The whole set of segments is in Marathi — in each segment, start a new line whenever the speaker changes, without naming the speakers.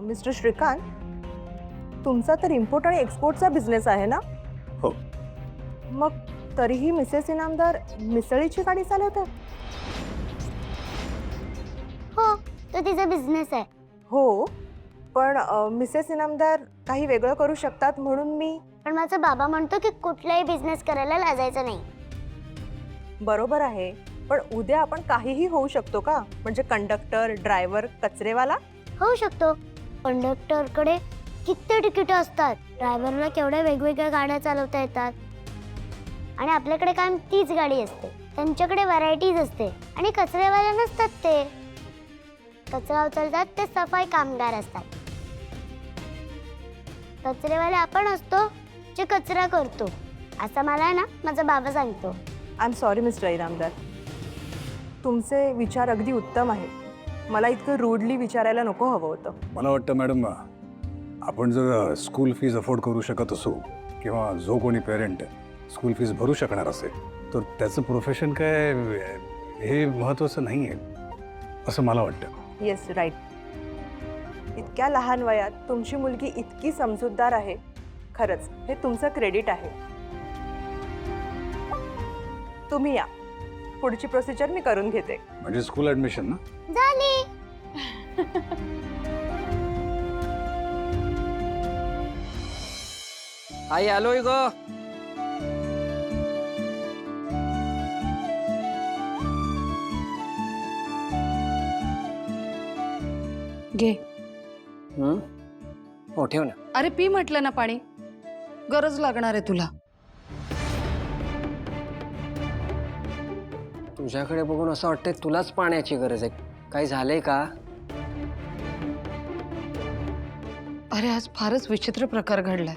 मिस्टर श्रीकांत, तुमचा तर इम्पोर्ट आणि एक्सपोर्टचा बिझनेस आहे ना?
हो.
मग तरीही मिसेस इनामदार मिसळीची गाडी चालवतात?
हो, तो तिचा बिझनेस आहे.
हो, पण मिसेस इनामदार काही वेगळं करू शकतात म्हणून मी.
पण माझा बाबा म्हणतो की कुठलाही बिझनेस करायला लाजायचं नाही.
बरोबर आहे, पण उद्या आपण काहीही होऊ शकतो का? म्हणजे कंडक्टर, ड्रायव्हर, कचरेवाला?
होऊ शकतो. कंडक्टरकडे किती तिकीट असतात, ड्रायव्हरला केवढ्या वेगवेगळ्या गाड्या चालवता येतात, आणि आपल्याकडे कायम तीच गाडी असते. त्यांच्याकडे व्हरायटीज असते. आणि कचरेवाले नसतात, ते कचरा उचलतात, ते सफाई कामगार असतात. कचरेवाले आपण असतो जे कचरा करतो, असं मला ना माझा बाबा सांगतो.
I am sorry mister Inamdar, तुमचे विचार अगदी उत्तम आहेत. मला इतकं रूडली विचारायला नको हवं होतं.
मला वाटतं मॅडम, आपण जर स्कूल फीज अफोर्ड करू शकत असू किंवा जो कोणी पेरेंट स्कूल फीज भरू शकणार असेल तर त्याचं प्रोफेशन काय हे महत्त्वाचं नाही आहे असं मला वाटतं.
Yes, right. इतक्या लहान वयात तुमची मुलगी इतकी समजूतदार आहे, खरंच हे तुमचं क्रेडिट आहे. तुम्ही या, पुढची प्रोसिजर मी करून घेते.
म्हणजे स्कूल ॲडमिशन ना?
झाली.
आई आलोय ग.
घे.
हो ठेव ना.
अरे पी म्हटलं ना पाणी, गरज लागणार आहे तुला.
तुझ्याकडे बघून असं वाटतंय तुलाच पाण्याची गरज आहे. काही झालंय का?
अरे आज फारच विचित्र प्रकार घडलाय.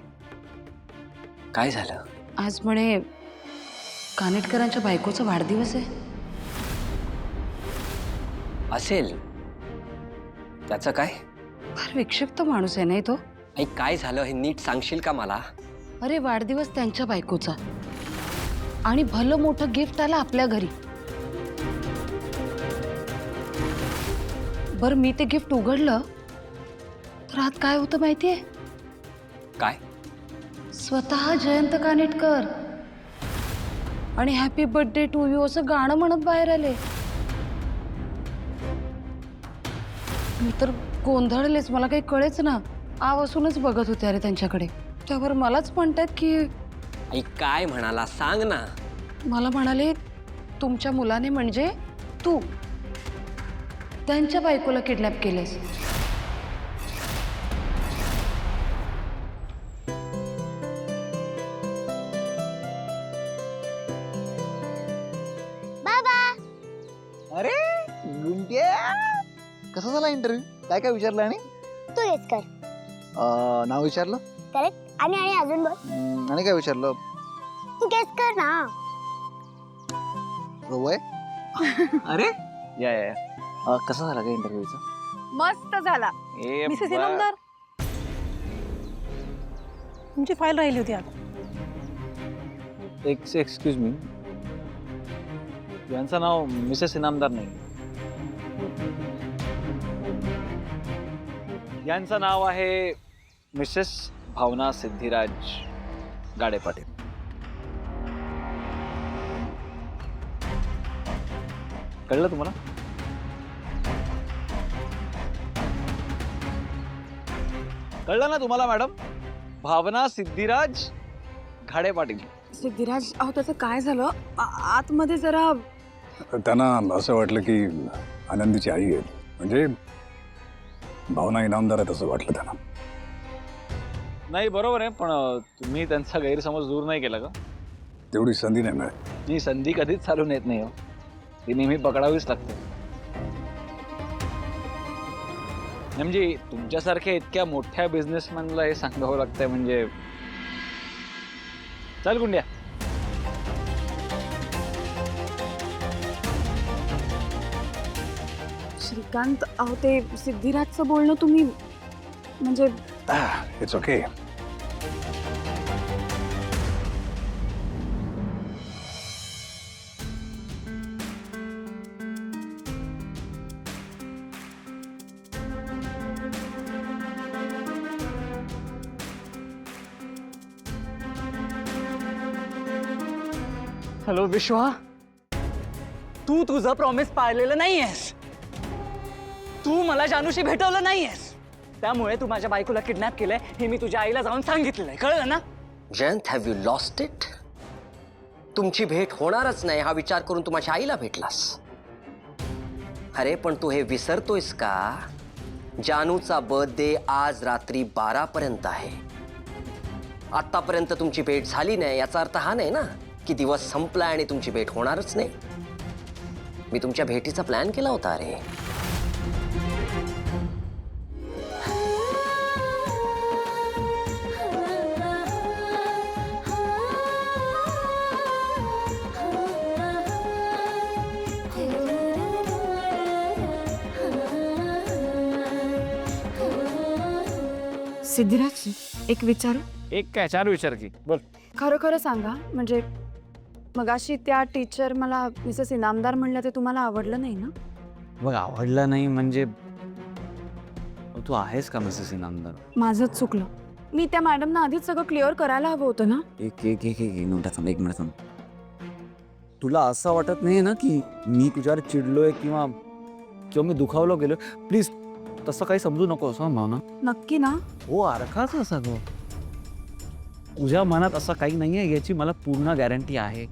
काय झालं?
आज म्हणे कानेटकरांच्या बायकोचा वाढदिवस आहे.
असेल. त्याचं काय?
फार विक्षिप्त माणूस आहे नाही तो.
आई काय झालं हे नीट सांगशील का मला?
अरे वाढदिवस त्यांच्या बायकोचा आणि भलं मोठं गिफ्ट आलं आपल्या घरी. बरं मी ते गिफ्ट उघडलं तर आत काय होतं माहितीये?
काय?
स्वतः जयंत कानेटकर आणि हॅपी बर्थडे टू यू असं गाणं म्हणत बाहेर आले. मी तर गोंधळलेच, मला काही कळेच ना. आवासूनच बघत होते अरे त्यांच्याकडे. त्यावर मलाच म्हणतात की.
आई काय म्हणाला सांग ना.
मला म्हणाले तुमच्या मुलाने म्हणजे तू त्यांच्या बायकोला किडनॅप केलेस.
बाबा,
अरे गुंट्या, कसा झाला इंटरव्ह्यू? काय काय विचारलं आणि
तू येस कर.
नाव विचारलं?
करेक्ट. आणि अजून बघ,
आणि काय विचारलं?
तू गेस कर ना.
वय अरे या कसा झाला का इंटरव्ह्यूचा?
मस्त झाला. मिसेस इनामदार, तुमची फाईल राहिली होती आता.
एक्सक्यूज मी, यांचं नाव मिसेस इनामदार नाही, यांचं नाव आहे मिसेस भावना सिद्धिराज गाडे पाटील. कळलं तुम्हाला? कळलं ना तुम्हाला मॅडम? भावना सिद्धिराज घाडे पाटील.
सिद्धिराज, अहो त्याचं काय झालं आतमध्ये जरा.
त्यांना असं वाटलं की आनंदीची आई आहे, म्हणजे भावना इनामदार आहे असं वाटलं त्यांना.
नाही बरोबर आहे, पण तुम्ही त्यांचा गैरसमज दूर नाही केला का?
तेवढी संधी नाही मिळत.
ही संधी कधीच चालून येत नाही हो, ती नेहमी पकडावीच लागते. म्हणजे तुमच्यासारख्या इतक्या मोठ्या बिझनेसमॅनला हे सांगावं लागतंय म्हणजे. चल गुंड्या.
श्रीकांत, अहो ते सिद्धिराजचं बोलणं तुम्ही म्हणजे.
It's okay.
हॅलो विश्वा, तू तुझं प्रॉमिस पाळलेलं नाहीयेस. तू मला जानूशी भेटवलं नाहीयेस. त्यामुळे तू माझ्या बायकोला किडनॅप केलंय हे मी तुझ्या आईला जाऊन सांगितलेलं आहे, कळलं ना?
Jayant, have you lost it? तुमची भेट होणारच नाही हा विचार करून तू माझ्या आईला भेटलास. अरे पण तू हे विसरतोयस का? जानूचा बर्थडे आज रात्री 12 पर्यंत आहे. आतापर्यंत तुमची भेट झाली नाही याचा अर्थ हा नाही ना की दिवस संपला आणि तुमची भेट होणारच नाही. मी तुमच्या भेटीचा प्लॅन केला होता. अरे
सिद्धिराज, एक विचारू?
एक काय 4 विचार की बोल.
खरं खरं सांगा, म्हणजे मगाशी त्या टीचर मला मिसेस इनामदार म्हणल्या ते तुम्हाला आवडलं नाही ना?
बघ, आवडलं नाही म्हणजे तू आहेस का मिसेस इनामदार?
माझंच चुकलं. मी त्या मॅडमना आधीच सगळं क्लिअर करायला हवं होतं ना.
एक मिनिट. तुला असं वाटत नाही ना की मी तुझ्यावर चिडलोय किंवा मी दुखावलो गेलो? प्लीज तसं काही समजू नको असं भावना.
नक्की ना?
हो, अरखाच असा गो. तुझ्या मनात असं काही नाही आहे याची मला पूर्ण गॅरंटी आहे.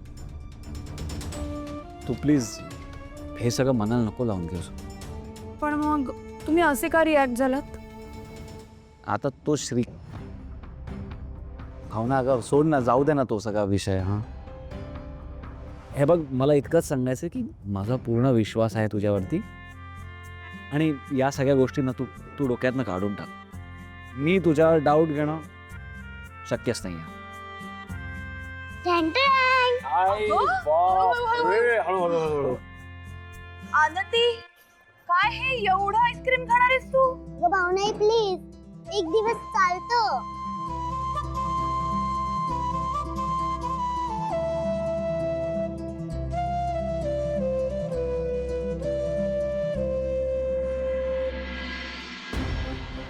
तू प्लीज हे सगळं मनाला नको लावून घेऊस.
पण मग तुम्ही असे का रिॲक्ट झालात?
आता तो श्री भावना, अगं सोड ना, जाऊ दे ना तो सगळा विषय. हां, हे बघ, मला इतकंच सांगायचं की माझा पूर्ण विश्वास आहे तुझ्यावरती आणि या सगळ्या गोष्टींना तू डोक्यातनं काढून टाक. मी तुझ्यावर डाऊट घेणं शक्यच नाही आहे.
आनंदी, काय हे एवढं आईस्क्रीम खाणार आहेस तू?
भावना प्लीज, एक दिवस चालतो.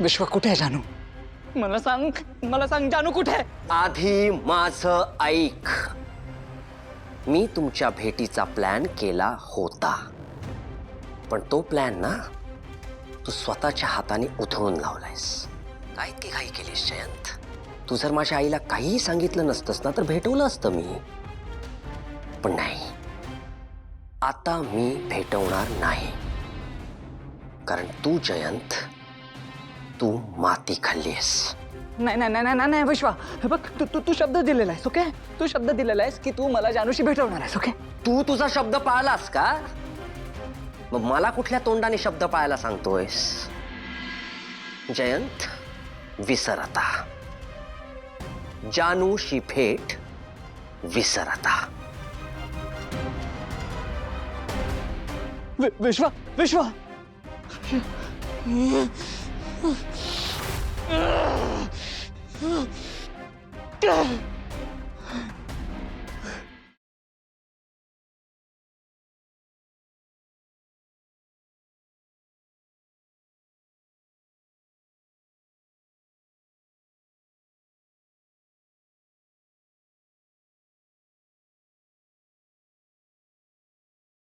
विश्वा, कुठे आहे जानू? मला सांग जानू कुठे आहे?
आधी माझं ऐक. मी तुमच्या भेटीचा प्लॅन केला होता, पण तो प्लॅन ना तू स्वतःच्या हाताने उधळून लावलायस. काय इतकी घाई केलीस जयंत? तू जर माझ्या आईला काहीही सांगितलं नसतंस ना तर भेटवलं असतं मी. पण नाही, आता मी भेटवणार नाही. कारण तू जयंत, तू माती खाल्लीस.
नाही विश्वा, हे बघ, तू शब्द दिलेला आहेस. ओके, तू शब्द दिलेला आहेस की तू मला जानूशी भेटवणार आहेस. ओके,
तू तुझा शब्द पाळलास का? मग मला कुठल्या तोंडाने शब्द पाळायला सांगतोयस? जयंत, विसर आता. जानूशी भेट विसर आता.
विश्वा, विश्वा.